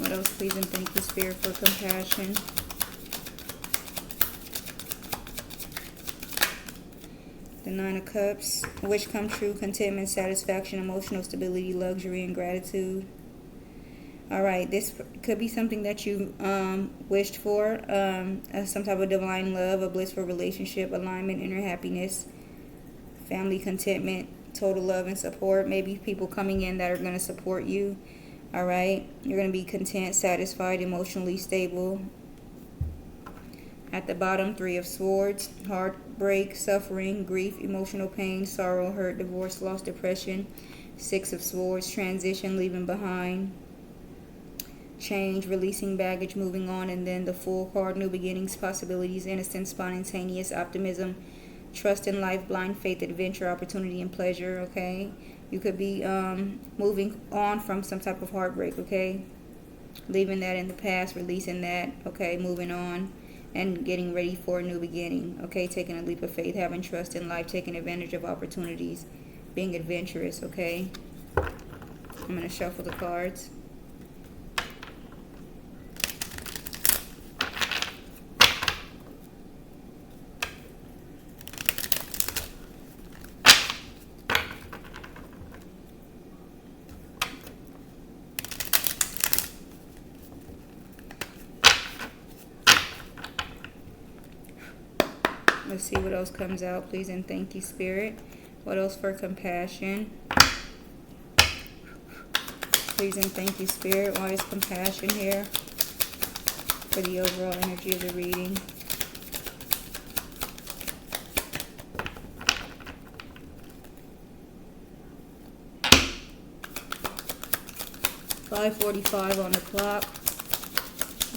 What else, please and thank you, Spirit, for compassion. The Nine of Cups. Wish come true, contentment, satisfaction, emotional stability, luxury, and gratitude. All right, this could be something that you wished for, some type of divine love, a blissful relationship, alignment, inner happiness, family contentment, total love and support. Maybe people coming in that are going to support you. All right, you're going to be content, satisfied, emotionally stable. At the bottom, Three of Swords, heartbreak, suffering, grief, emotional pain, sorrow, hurt, divorce, loss, depression. Six of Swords, transition, leaving behind, change, releasing baggage, moving on. And then the Fool card, new beginnings, possibilities, innocence, spontaneous optimism, trust in life, blind faith, adventure, opportunity, and pleasure. Okay, you could be moving on from some type of heartbreak. Okay, leaving that in the past, releasing that. Okay, moving on and getting ready for a new beginning. Okay, taking a leap of faith, having trust in life, taking advantage of opportunities, being adventurous. Okay, I'm going to shuffle the cards. Let's see what else comes out, please and thank you, Spirit. What else for compassion? Please and thank you, Spirit. Why is compassion here for the overall energy of the reading? $5:45 on the clock.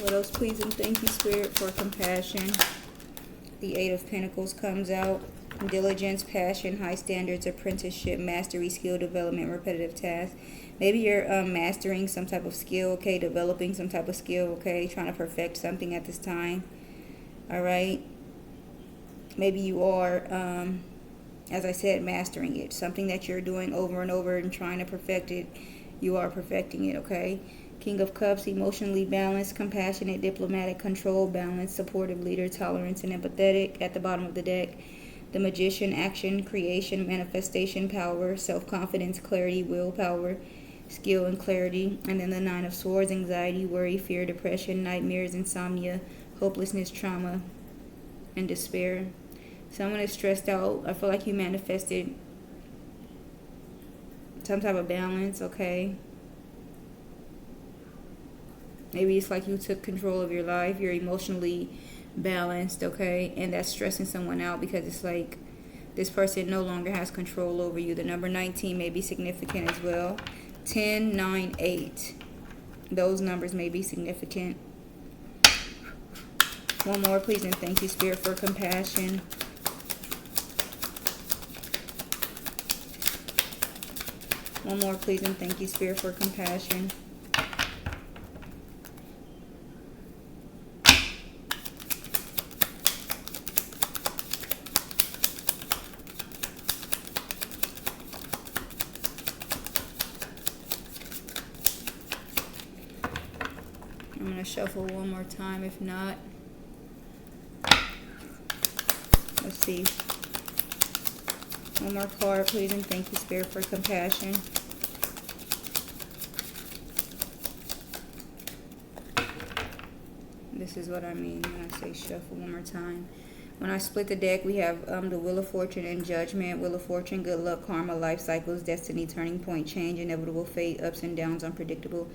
What else, please and thank you, Spirit, for compassion? The Eight of Pentacles comes out. Diligence, passion, high standards, apprenticeship, mastery, skill development, repetitive tasks. Maybe you're mastering some type of skill, okay, developing some type of skill, okay, trying to perfect something at this time. All right. Maybe you are, as I said, mastering it. Something that you're doing over and over and trying to perfect it. You are perfecting it, okay. King of Cups, emotionally balanced, compassionate, diplomatic, control, balanced, supportive leader, tolerance, and empathetic. At the bottom of the deck, the Magician, action, creation, manifestation, power, self-confidence, clarity, willpower, skill, and clarity. And then the Nine of Swords, anxiety, worry, fear, depression, nightmares, insomnia, hopelessness, trauma, and despair. Someone is stressed out. I feel like you manifested some type of balance, okay? Maybe it's like you took control of your life. You're emotionally balanced, okay? And that's stressing someone out because it's like this person no longer has control over you. The number 19 may be significant as well. 10, 9, 8. Those numbers may be significant. One more, please, and thank you, Spirit, for compassion. One more, please, and thank you, Spirit, for compassion. I'm going to shuffle one more time. If not, let's see. One more card, please, and thank you, Spirit, for compassion. This is what I mean when I say shuffle one more time. When I split the deck, we have the Wheel of Fortune and Judgment. Wheel of Fortune, good luck, karma, life cycles, destiny, turning point, change, inevitable fate, ups and downs, unpredictable.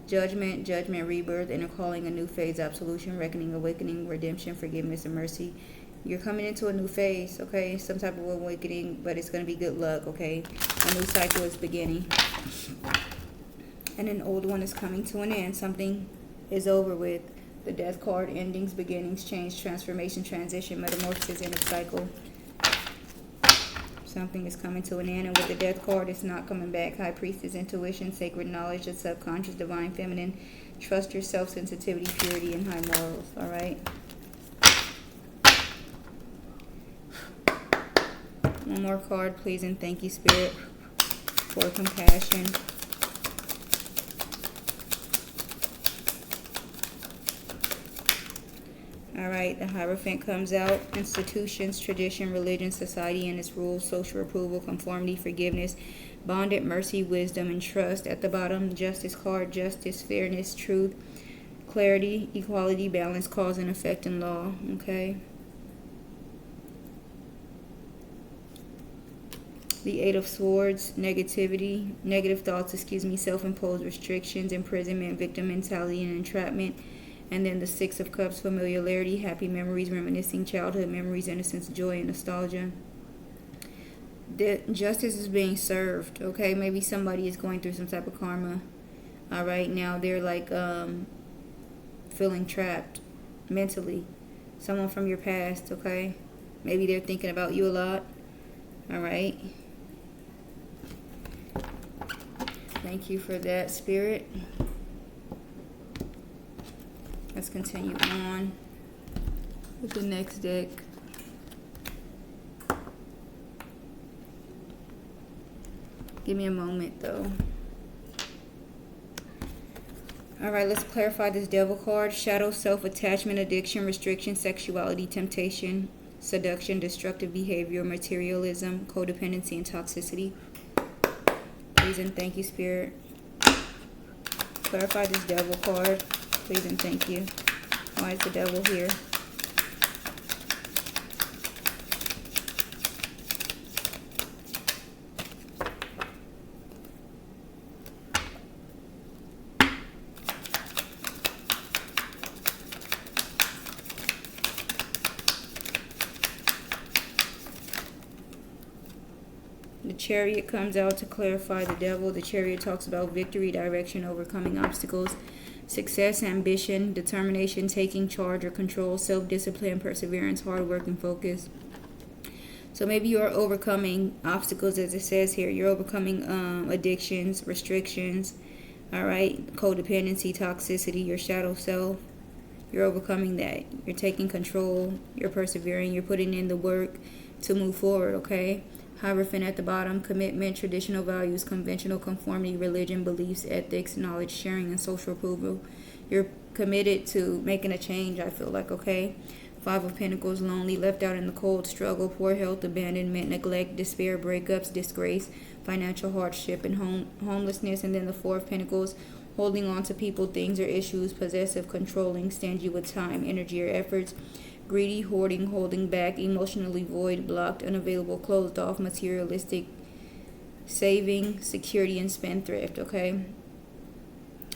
Judgment, judgment, rebirth, inner calling, a new phase, absolution, reckoning, awakening, redemption, forgiveness, and mercy. You're coming into a new phase, okay? Some type of awakening, but it's going to be good luck, okay? A new cycle is beginning. And an old one is coming to an end. Something is over with. The Death card, endings, beginnings, change, transformation, transition, metamorphosis, end of cycle. Something is coming to an end, and with the Death card, it's not coming back. High Priestess, intuition, sacred knowledge, the subconscious, divine feminine, trust yourself, sensitivity, purity, and high morals. All right. One more card, please, and thank you, Spirit, for compassion. All right, the Hierophant comes out. Institutions, tradition, religion, society and its rules, social approval, conformity, forgiveness, bonded, mercy, wisdom, and trust. At the bottom, Justice card, justice, fairness, truth, clarity, equality, balance, cause and effect, and law. Okay. The Eight of Swords, negativity, negative thoughts, self-imposed restrictions, imprisonment, victim mentality, and entrapment. And then the Six of Cups, familiarity, happy memories, reminiscing childhood memories, innocence, joy, and nostalgia. The justice is being served, okay? Maybe somebody is going through some type of karma. All right, now they're like feeling trapped mentally. Someone from your past, okay? Maybe they're thinking about you a lot. All right. Thank you for that, Spirit. Let's continue on with the next deck. Give me a moment, though. All right, let's clarify this Devil card. Shadow, self-attachment, addiction, restriction, sexuality, temptation, seduction, destructive behavior, materialism, codependency, and toxicity. Please and thank you, Spirit. Clarify this Devil card. Please and thank you. Why is the Devil here? The Chariot comes out to clarify the Devil. The Chariot talks about victory, direction, overcoming obstacles, success, ambition, determination, taking charge or control, self-discipline, perseverance, hard work, and focus. So maybe you are overcoming obstacles, as it says here. You're overcoming addictions, restrictions, all right, codependency, toxicity, your shadow self. You're overcoming that. You're taking control. You're persevering. You're putting in the work to move forward, okay? Hierophant at the bottom, commitment, traditional values, conventional conformity, religion, beliefs, ethics, knowledge, sharing, and social approval. You're committed to making a change, I feel like, okay? Five of Pentacles, lonely, left out in the cold, struggle, poor health, abandonment, neglect, despair, breakups, disgrace, financial hardship, and homelessness. And then the Four of Pentacles, holding on to people, things, or issues, possessive, controlling, stingy with time, energy, or efforts, greedy, hoarding, holding back, emotionally void, blocked, unavailable, closed off, materialistic, saving, security, and spendthrift, okay?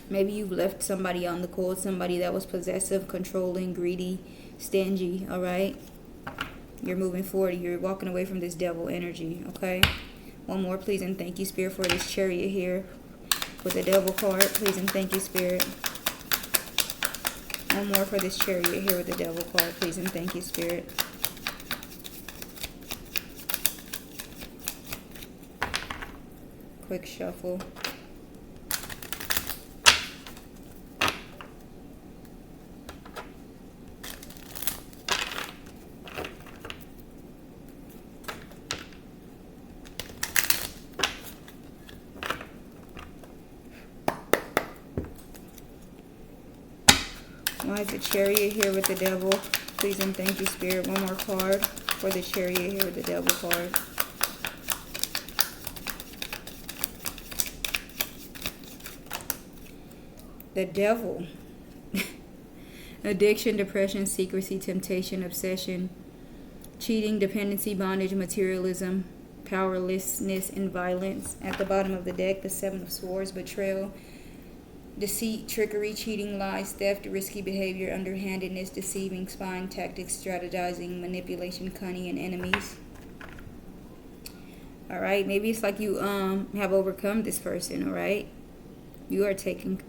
Maybe you've left somebody on the cold, somebody that was possessive, controlling, greedy, stingy, all right? You're moving forward. You're walking away from this Devil energy, okay? One more, please, and thank you, Spirit, for this Chariot here with the Devil card. Please and thank you, Spirit. One more for this Chariot here with the Devil card. Please and thank you, Spirit. Quick shuffle. Why is the Chariot here with the Devil? Please and thank you, Spirit. One more card for the Chariot here with the Devil card. The Devil. Addiction, depression, secrecy, temptation, obsession, cheating, dependency, bondage, materialism, powerlessness, and violence. At the bottom of the deck, the Seven of Swords, betrayal, deceit, trickery, cheating, lies, theft, risky behavior, underhandedness, deceiving, spying, tactics, strategizing, manipulation, cunning, and enemies. All right, maybe it's like you have overcome this person, all right? You are taking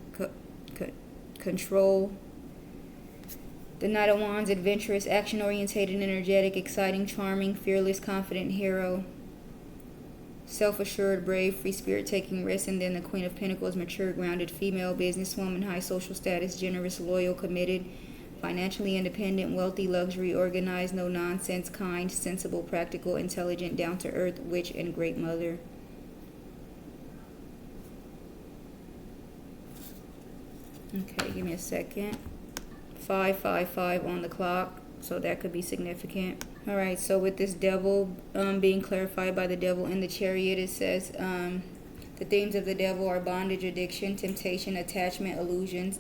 control. The Knight of Wands, adventurous, action-orientated, energetic, exciting, charming, fearless, confident hero. Self-assured, brave, free spirit, taking risks. And then the Queen of Pentacles, mature, grounded, female, businesswoman, high social status, generous, loyal, committed, financially independent, wealthy, luxury, organized, no nonsense, kind, sensible, practical, intelligent, down-to-earth, witch, and great mother. Okay, give me a second. 555 on the clock, so that could be significant. All right, so with this devil being clarified by the devil in the chariot, it says the themes of the devil are bondage, addiction, temptation, attachment, illusions,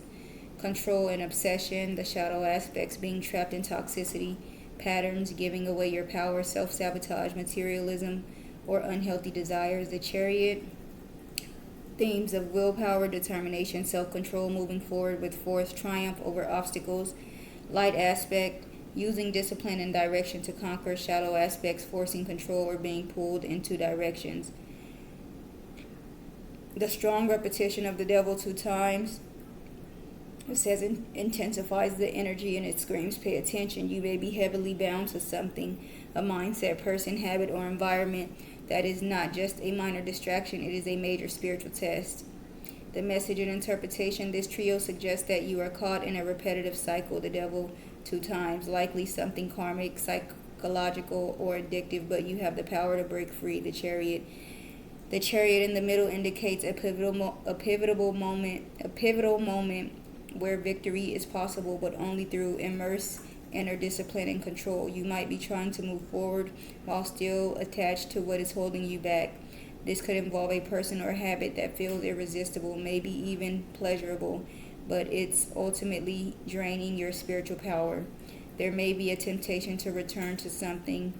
control, and obsession. The shadow aspects being trapped in toxicity, patterns, giving away your power, self-sabotage, materialism, or unhealthy desires. The chariot themes of willpower, determination, self-control, moving forward with force, triumph over obstacles. Light aspect, using discipline and direction to conquer. Shadow aspects, forcing control or being pulled into directions. The strong repetition of the devil 2 times. It says it intensifies the energy, and it screams, pay attention. You may be heavily bound to something, a mindset, person, habit, or environment that is not just a minor distraction. It is a major spiritual test. The message and interpretation. This trio suggests that you are caught in a repetitive cycle. The devil 2 times, likely something karmic, psychological, or addictive, but you have the power to break free. The chariot. The chariot in the middle indicates a pivotal moment where victory is possible, but only through immense inner discipline and control. You might be trying to move forward while still attached to what is holding you back. This could involve a person or habit that feels irresistible, maybe even pleasurable, but it's ultimately draining your spiritual power. There may be a temptation to return to something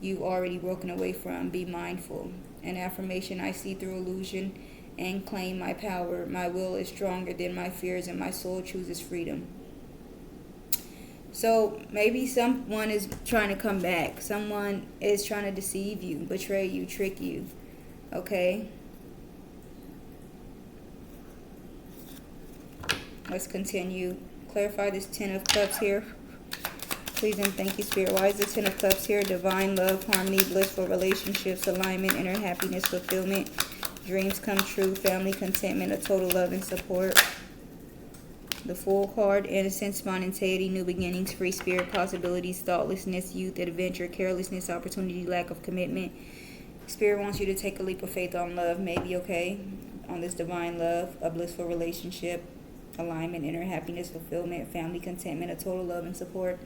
you've already broken away from. Be mindful. An affirmation: I see through illusion and claim my power. My will is stronger than my fears, and my soul chooses freedom. So maybe someone is trying to come back. Someone is trying to deceive you, betray you, trick you. Okay? Let's continue. Clarify this 10 of Cups here. Please and thank you, Spirit. Why is the 10 of Cups here? Divine love, harmony, blissful relationships, alignment, inner happiness, fulfillment, dreams come true, family, contentment, a total love and support. The Fool card: innocence, spontaneity, new beginnings, free spirit, possibilities, thoughtlessness, youth, adventure, carelessness, opportunity, lack of commitment. Spirit wants you to take a leap of faith on love, maybe, okay? On this divine love, a blissful relationship, alignment, inner happiness, fulfillment, family, contentment, a total love and support.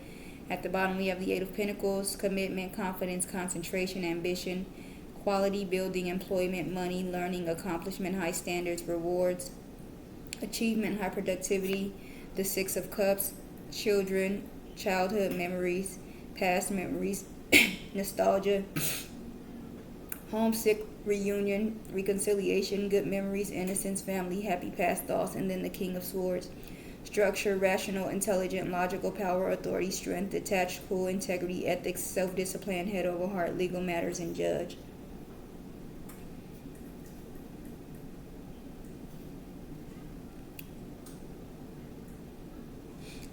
At the bottom, we have the 8 of Pentacles: commitment, confidence, concentration, ambition, quality, building, employment, money, learning, accomplishment, high standards, rewards, achievement, high productivity. The 6 of Cups: children, childhood memories, past memories, nostalgia, homesick, reunion, reconciliation, good memories, innocence, family, happy past thoughts. And then the King of Swords: structure, rational, intelligent, logical, power, authority, strength, detached, cool, integrity, ethics, self-discipline, head over heart, legal matters, and judge.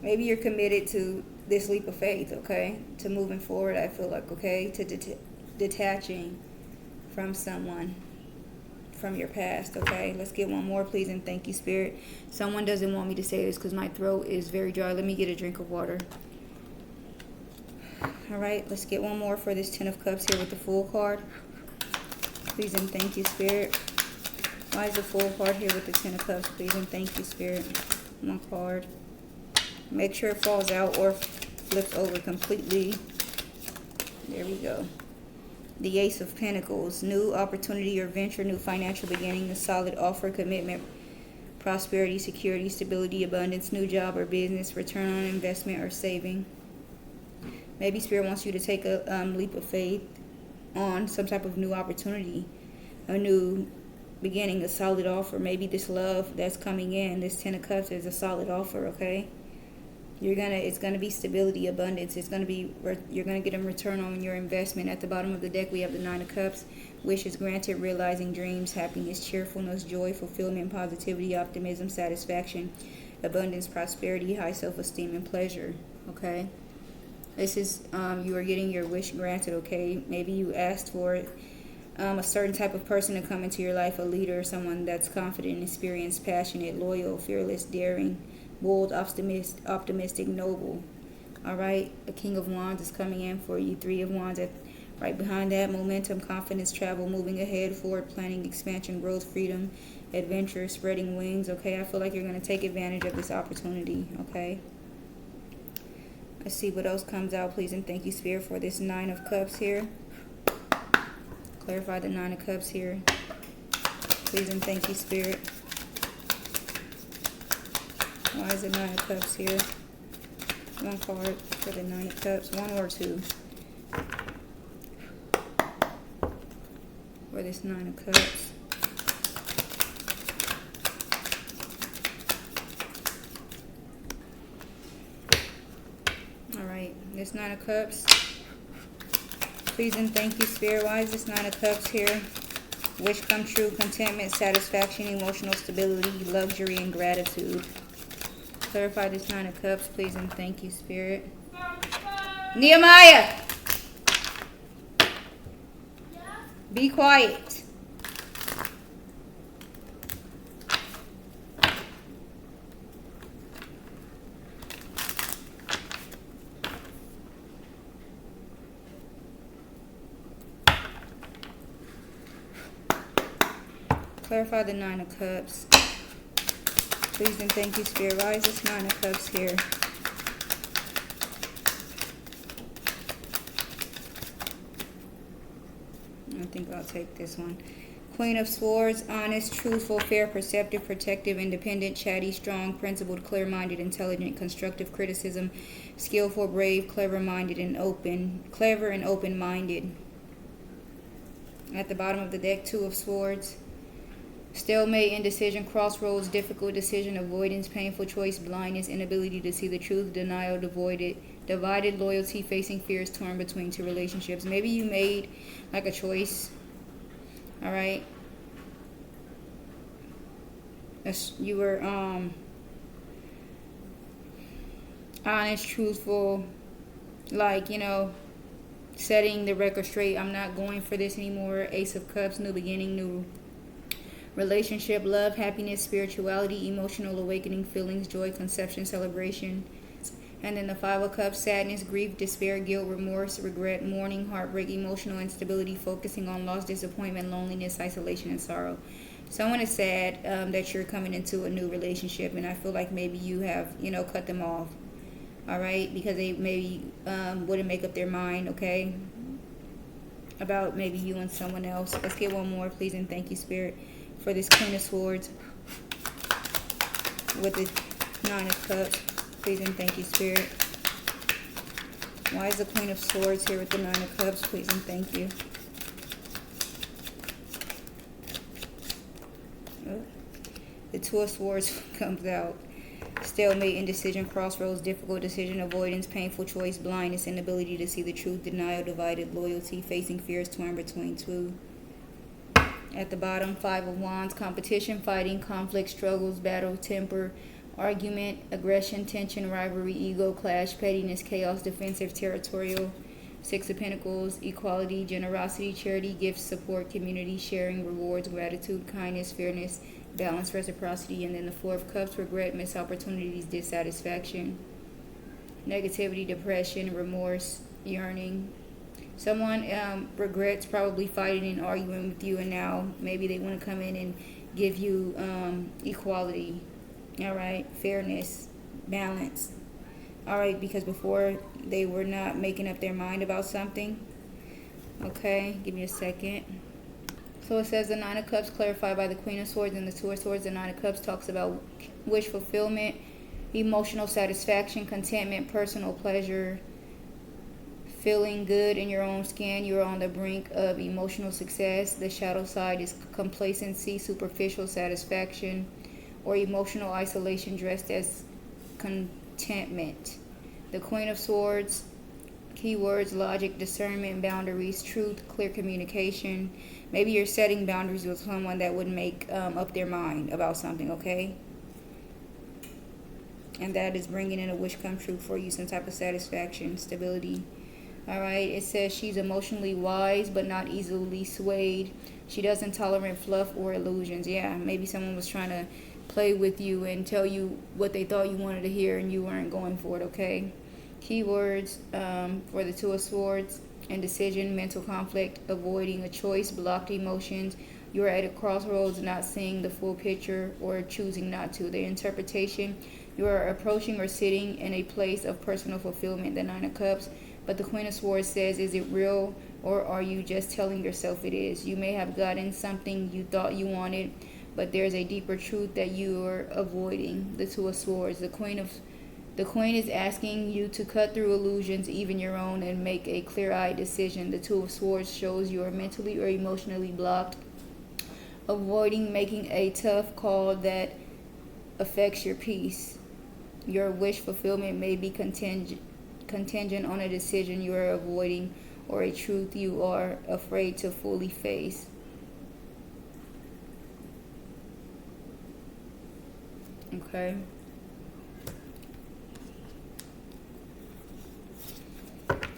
Maybe you're committed to this leap of faith, okay? To moving forward, I feel like, okay? To detaching from someone, from your past, okay? Let's get one more, please, and thank you, Spirit. Someone doesn't want me to say this because my throat is very dry. Let me get a drink of water. All right, let's get one more for this 10 of Cups here with the Fool card. Please and thank you, Spirit. Why is the Fool card here with the 10 of Cups? Please and thank you, Spirit. One card. Make sure it falls out or flips over completely. There we go. The Ace of Pentacles: new opportunity or venture, new financial beginning, a solid offer, commitment, prosperity, security, stability, abundance, new job or business, return on investment or saving. Maybe Spirit wants you to take a leap of faith on some type of new opportunity, a new beginning, a solid offer. Maybe this love that's coming in, this 10 of Cups, is a solid offer, okay? It's gonna be stability, abundance. You're gonna get a return on your investment. At the bottom of the deck, we have the 9 of Cups: wishes granted, realizing dreams, happiness, cheerfulness, joy, fulfillment, positivity, optimism, satisfaction, abundance, prosperity, high self-esteem, and pleasure. Okay, this is you are getting your wish granted. Okay, maybe you asked for it. A certain type of person to come into your life, a leader, someone that's confident, experienced, passionate, loyal, fearless, daring, bold, optimistic, noble. All right, the King of Wands is coming in for you. 3 of Wands right behind that: momentum, confidence, travel, moving ahead, forward, planning, expansion, growth, freedom, adventure, spreading wings. Okay, I feel like you're going to take advantage of this opportunity. Okay, Let's see what else comes out. Please and thank you, Spirit, for this Nine of Cups here. Clarify the Nine of Cups here. Please and thank you, Spirit. Why is the Nine of Cups here? One card for the Nine of Cups. One or two. For this Nine of Cups. Alright, this Nine of Cups. Please and thank you, Spirit. Why is this Nine of Cups here? Wish come true, contentment, satisfaction, emotional stability, luxury, and gratitude. Clarify this Nine of Cups, please and thank you, Spirit. Nehemiah! Be quiet. Clarify the Nine of Cups. Please and thank you, Spirit. Why is this Nine of Cups here? I think I'll take this one. Queen of Swords, honest, truthful, fair, perceptive, protective, independent, chatty, strong, principled, clear-minded, intelligent, constructive criticism, skillful, brave, clever-minded, and open-minded. At the bottom of the deck, Two of Swords. Stalemate, indecision, crossroads, difficult decision, avoidance, painful choice, blindness, inability to see the truth, denial, divided loyalty, facing fears, torn between two relationships. Maybe you made like a choice. All right. You were honest, truthful, like, you know, setting the record straight. I'm not going for this anymore. Ace of Cups, new beginning, new relationship, love, happiness, spirituality, emotional awakening, feelings, joy, conception, celebration. And then the Five of Cups, sadness, grief, despair, guilt, remorse, regret, mourning, heartbreak, emotional instability, focusing on loss, disappointment, loneliness, isolation, and sorrow. Someone is sad that you're coming into a new relationship, and I feel like maybe you have, you know, cut them off. All right, because they maybe wouldn't make up their mind, okay, about maybe you and someone else. Let's get one more, please, and thank you, Spirit, for this Queen of Swords with the Nine of Cups. Please and thank you, Spirit. Why is the Queen of Swords here with the Nine of Cups? Please and thank you. Oh. The Two of Swords comes out. Stalemate, indecision, crossroads, difficult decision, avoidance, painful choice, blindness, inability to see the truth, denial, divided loyalty, facing fears, torn between two. At the bottom, Five of Wands, competition, fighting, conflict, struggles, battle, temper, argument, aggression, tension, rivalry, ego, clash, pettiness, chaos, defensive, territorial. Six of Pentacles, equality, generosity, charity, gifts, support, community, sharing, rewards, gratitude, kindness, fairness, balance, reciprocity. And then the Four of Cups, regret, missed opportunities, dissatisfaction, negativity, depression, remorse, yearning. Someone regrets probably fighting and arguing with you, and now maybe they want to come in and give you equality, all right, fairness, balance, all right, because before they were not making up their mind about something. Okay, give me a second. So it says the Nine of Cups clarified by the Queen of Swords and the Two of Swords. The Nine of Cups talks about wish fulfillment, emotional satisfaction, contentment, personal pleasure, feeling good in your own skin. You're on the brink of emotional success. The shadow side is complacency, superficial satisfaction, or emotional isolation dressed as contentment. The Queen of Swords, keywords, logic, discernment, boundaries, truth, clear communication. Maybe you're setting boundaries with someone that would make up their mind about something, okay? And that is bringing in a wish come true for you, some type of satisfaction, stability. All right, it says she's emotionally wise but not easily swayed. She doesn't tolerate fluff or illusions. Yeah, maybe someone was trying to play with you and tell you what they thought you wanted to hear and you weren't going for it, okay? Keywords for the Two of Swords, indecision, mental conflict, avoiding a choice, blocked emotions. You're at a crossroads, not seeing the full picture or choosing not to. The interpretation, You are approaching or sitting in a place of personal fulfillment, the Nine of Cups. But the Queen of Swords says, is it real, or are you just telling yourself it is? You may have gotten something you thought you wanted, but there's a deeper truth that you are avoiding. The Two of Swords. The Queen is asking you to cut through illusions, even your own, and make a clear-eyed decision. The Two of Swords shows you are mentally or emotionally blocked, avoiding making a tough call that affects your peace. Your wish fulfillment may be contingent on a decision you are avoiding or a truth you are afraid to fully face. Okay.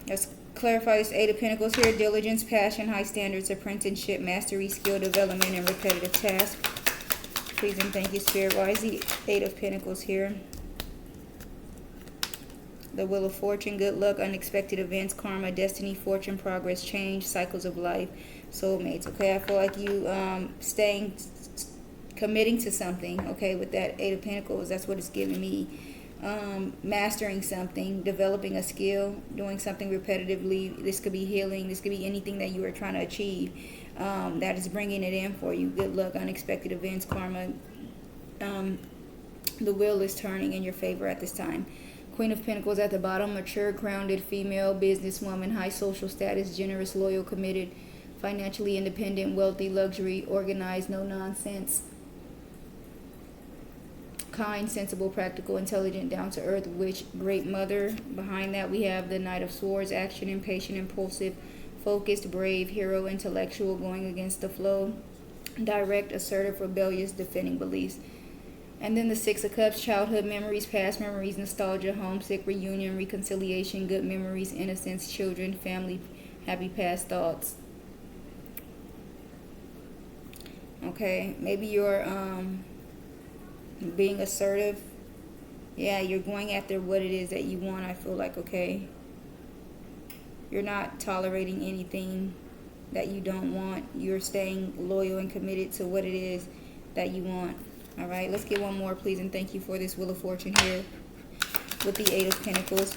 Let's clarify this Eight of Pentacles here. Diligence, passion, high standards, apprenticeship, mastery, skill development, and repetitive tasks. Please and thank you, Spirit. Why is the Eight of Pentacles here? The Wheel of Fortune, good luck, unexpected events, karma, destiny, fortune, progress, change, cycles of life, soulmates. Okay, I feel like you committing to something, okay, with that Eight of Pentacles. That's what it's giving me. Mastering something, developing a skill, doing something repetitively. This could be healing. This could be anything that you are trying to achieve that is bringing it in for you. Good luck, unexpected events, karma. The wheel is turning in your favor at this time. Queen of Pentacles at the bottom, mature, grounded, female, businesswoman, high social status, generous, loyal, committed, financially independent, wealthy, luxury, organized, no nonsense, kind, sensible, practical, intelligent, down to earth, witch, great mother. Behind that we have the Knight of Swords, action, impatient, impulsive, focused, brave, hero, intellectual, going against the flow, direct, assertive, rebellious, defending beliefs. And then the Six of Cups, childhood memories, past memories, nostalgia, homesick, reunion, reconciliation, good memories, innocence, children, family, happy past thoughts. Okay, maybe you're being assertive. Yeah, you're going after what it is that you want, I feel like, okay? You're not tolerating anything that you don't want. You're staying loyal and committed to what it is that you want. All right, let's get one more, please, and thank you for this Wheel of Fortune here with the Eight of Pentacles.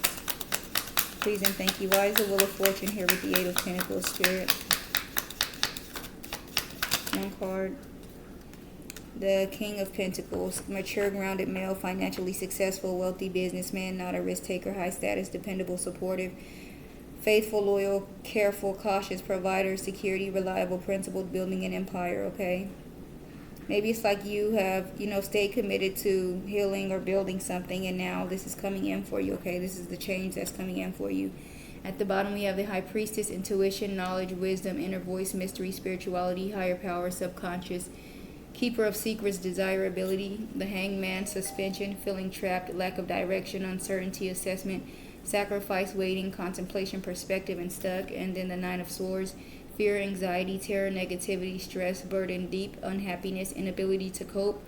Please and thank you. Why is the Wheel of Fortune here with the Eight of Pentacles, Spirit? One card. The King of Pentacles, mature, grounded male, financially successful, wealthy businessman, not a risk taker, high status, dependable, supportive, faithful, loyal, careful, cautious, provider, security, reliable, principled, building an empire, okay? Maybe it's like you have, stayed committed to healing or building something, and now this is coming in for you, okay? This is the change that's coming in for you. At the bottom, we have the High Priestess, intuition, knowledge, wisdom, inner voice, mystery, spirituality, higher power, subconscious, keeper of secrets, desirability, the Hangman, suspension, feeling trapped, lack of direction, uncertainty, assessment, sacrifice, waiting, contemplation, perspective, and stuck. And then the Nine of Swords, fear, anxiety, terror, negativity, stress, burden, deep unhappiness, inability to cope,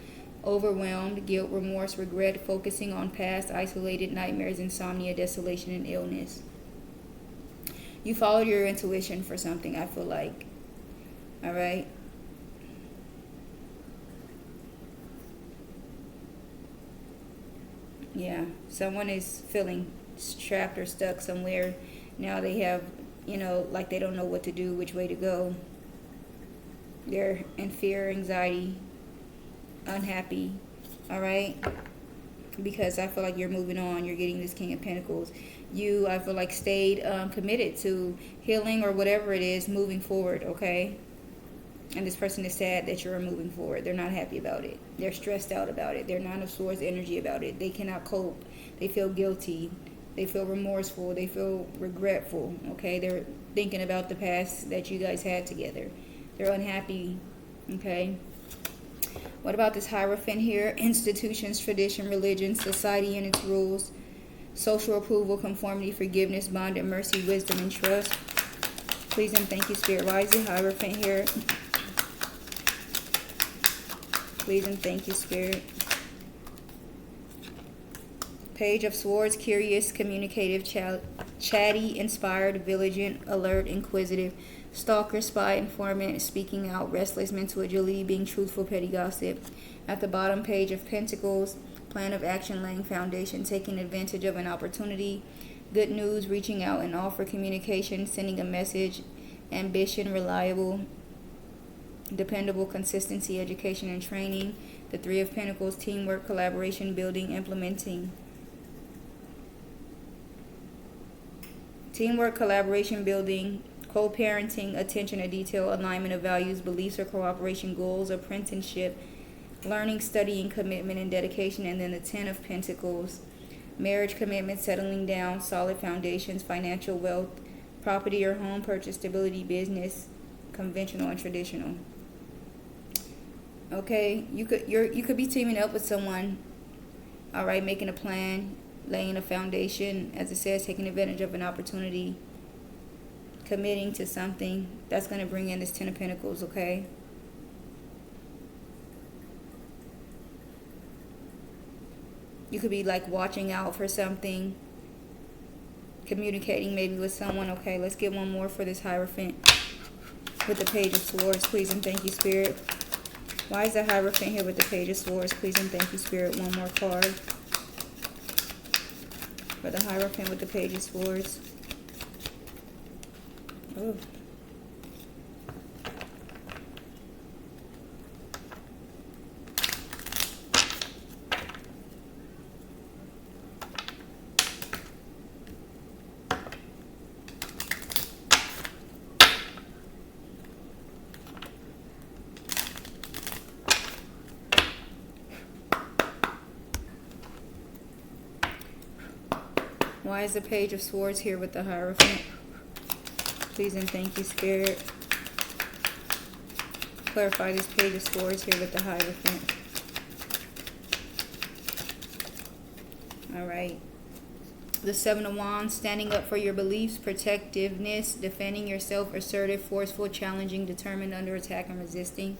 overwhelmed, guilt, remorse, regret, focusing on past, isolated, nightmares, insomnia, desolation, and illness. You followed your intuition for something, I feel like. All right? Yeah, someone is feeling trapped or stuck somewhere. Now they have, like they don't know what to do, which way to go. They're in fear, anxiety, unhappy, all right? Because I feel like you're moving on. You're getting this King of Pentacles. You, I feel like, stayed committed to healing or whatever it is, moving forward, okay? And this person is sad that you're moving forward. They're not happy about it. They're stressed out about it. They're Nine of Swords energy about it. They cannot cope. They feel guilty. They feel remorseful. They feel regretful, okay? They're thinking about the past that you guys had together. They're unhappy, okay? What about this Hierophant here? Institutions, tradition, religion, society and its rules, social approval, conformity, forgiveness, bond and mercy, wisdom and trust. Please and thank you, Spirit. Why is the Hierophant here? Please and thank you, Spirit. Page of Swords, curious, communicative, chatty, inspired, vigilant, alert, inquisitive, stalker, spy, informant, speaking out, restless, mental agility, being truthful, petty gossip. At the bottom, Page of Pentacles, Plan of action, laying foundation, taking advantage of an opportunity. Good news, reaching out and offer communication, sending a message. Ambition, reliable, dependable, consistency, education and training. The Three of Pentacles, teamwork, collaboration, building, implementing. Teamwork, collaboration, building, co-parenting, attention to detail, alignment of values, beliefs or cooperation, goals, apprenticeship, learning, studying, commitment and dedication. And then the Ten of Pentacles, marriage, commitment, settling down, solid foundations, financial wealth, property or home purchase, stability, business, conventional and traditional. Okay, you could be teaming up with someone, all right, making a plan, laying a foundation, as it says, taking advantage of an opportunity, committing to something. That's going to bring in this Ten of Pentacles, okay? You could be like watching out for something, communicating maybe with someone. Okay, let's get one more for this Hierophant with the Page of Swords. Please and thank you, Spirit. Why is the Hierophant here with the Page of Swords? Please and thank you, Spirit. One more card for the Hierophant with the Page of Swords. Oh. Why is the Page of Swords here with the Hierophant? Please and thank you, Spirit. Clarify this Page of Swords here with the Hierophant. Alright. The Seven of Wands, standing up for your beliefs, protectiveness, defending yourself, assertive, forceful, challenging, determined, under attack, and resisting.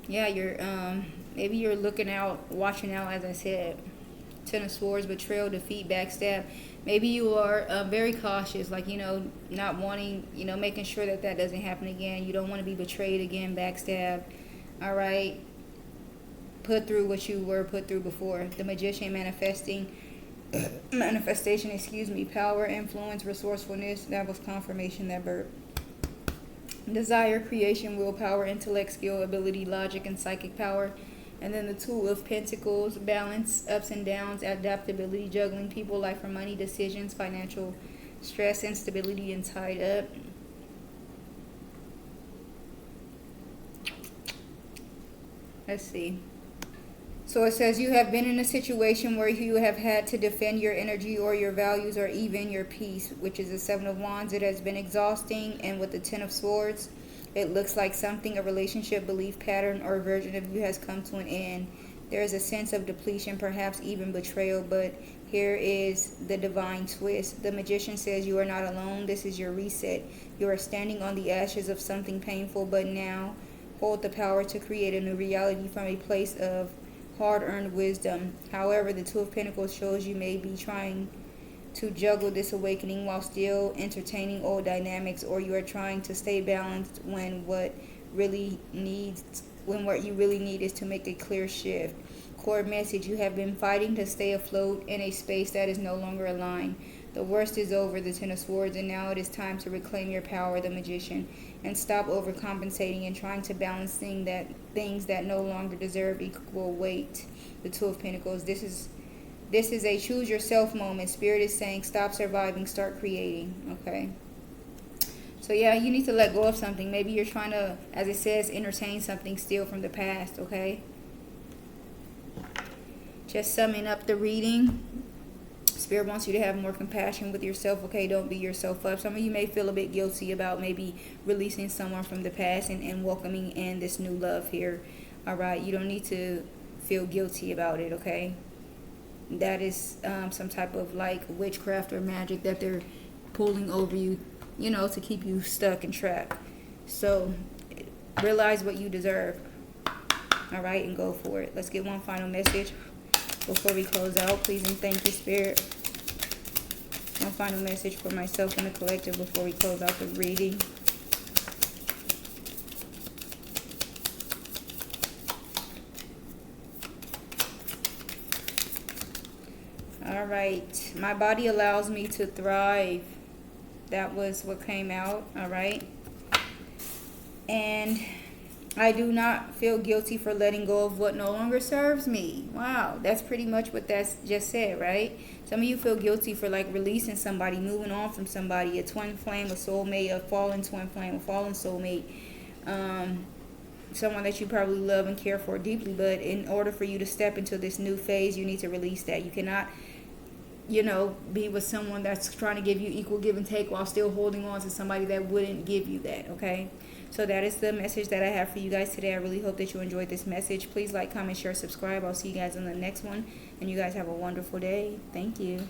Yeah, you're maybe you're looking out, watching out, as I said. Ten of Swords, betrayal, defeat, backstab. Maybe you are very cautious, like, not wanting, making sure that that doesn't happen again. You don't want to be betrayed again, backstabbed. All right. Put through what you were put through before. The Magician, manifestation, power, influence, resourcefulness. That was confirmation, that verb. Desire, creation, willpower, intellect, skill, ability, logic, and psychic power. And then the Two of Pentacles, balance, ups and downs, adaptability, juggling people, life or money, decisions, financial stress, instability, and tied up. Let's see. So it says you have been in a situation where you have had to defend your energy or your values or even your peace, which is the Seven of Wands. It has been exhausting. And with the Ten of Swords, it looks like something, a relationship, belief pattern, or version of you has come to an end. There is a sense of depletion, perhaps even betrayal, but here is the divine twist. The Magician says you are not alone. This is your reset. You are standing on the ashes of something painful, but now hold the power to create a new reality from a place of hard-earned wisdom. However, the Two of Pentacles shows you may be trying to juggle this awakening while still entertaining old dynamics, or you are trying to stay balanced when what you really need is to make a clear shift. Core message: you have been fighting to stay afloat in a space that is no longer aligned. The worst is over, the Ten of Swords, and now it is time to reclaim your power, the Magician, and stop overcompensating and trying to balance things that no longer deserve equal weight. The Two of Pentacles. This is a choose yourself moment. Spirit is saying stop surviving, start creating. Okay. So yeah, you need to let go of something. Maybe you're trying to, as it says, entertain something still from the past. Okay. Just summing up the reading. Spirit wants you to have more compassion with yourself. Okay. Don't beat yourself up. Some of you may feel a bit guilty about maybe releasing someone from the past and welcoming in this new love here. All right. You don't need to feel guilty about it. Okay. That is some type of like witchcraft or magic that they're pulling over you, to keep you stuck and trapped. So realize what you deserve. All right, and go for it. Let's get one final message before we close out. Please and thank you, Spirit. One final message for myself and the collective before we close out the reading. All right. My body allows me to thrive. That was what came out. All right. And I do not feel guilty for letting go of what no longer serves me. Wow, that's pretty much what that's just said, right? Some of you feel guilty for like releasing somebody, moving on from somebody, a twin flame, a soulmate, a fallen twin flame, a fallen soulmate, someone that you probably love and care for deeply. But in order for you to step into this new phase, you need to release that. You cannot, be with someone that's trying to give you equal give and take while still holding on to somebody that wouldn't give you that, okay? So that is the message that I have for you guys today. I really hope that you enjoyed this message. Please like, comment, share, subscribe. I'll see you guys on the next one. And you guys have a wonderful day. Thank you.